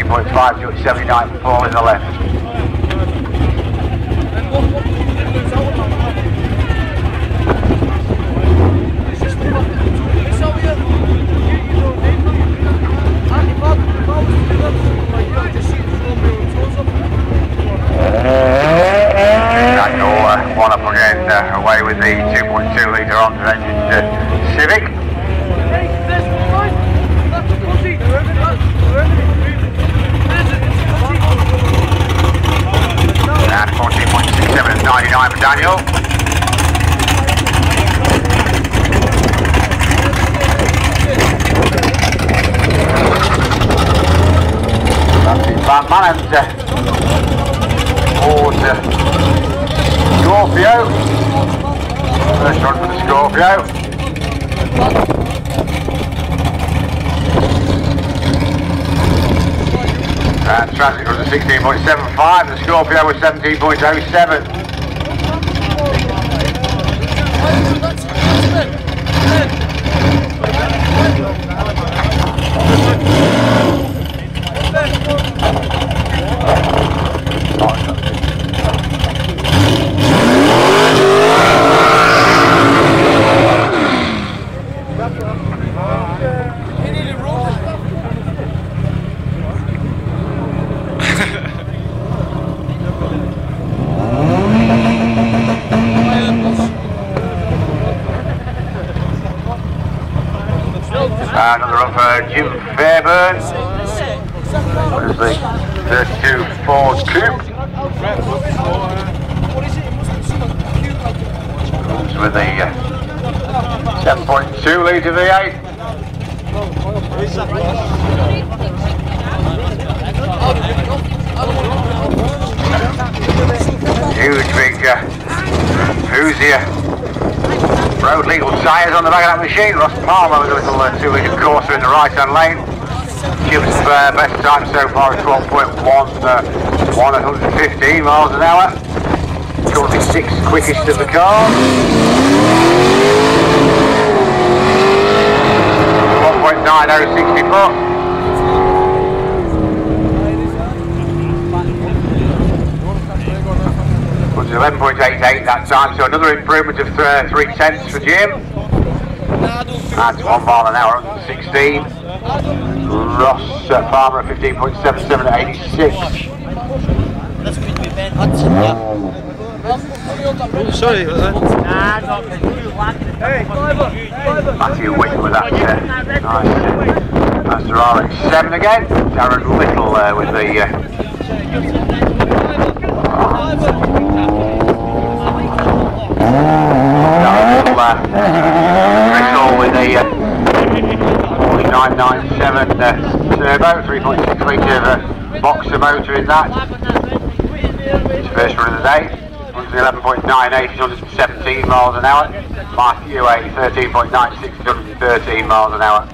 13.5 to 79.4 in the left. One up again, away with the 2.2 litre Honda engine Civic. And 14.67 and 99 for Daniel. That's the Batman and Ford Scorpio. First run for the Scorpio. And Transit was a 16.75, the Scorpio was 17.07. Another run for Jim Fairburn. There's the 32 Ford Coupe. Comes with the 7.2 litre V8. Huge big Hoosier road legal tyres on the back of that machine. Ross Palmer with a little 2 litre Corsa in the right hand lane. Jim's best time so far is 12.1, 115 miles an hour. Currently 6th quickest of the cars. 1.90 60 foot. 11.88 that time, so another improvement of 3/10 for Jim. That's 1 mile an hour, 116. Ross Palmer at 15.77 at 86. Sorry. Matthew Wick with that nice that's the RX-7 again. Darren Little with the Crystal with a 4997 turbo, 3.6 litre boxer motor in that. It's the first run of the day. Runs 11.98, 117 miles an hour. Matthew 13.96, 113 miles an hour.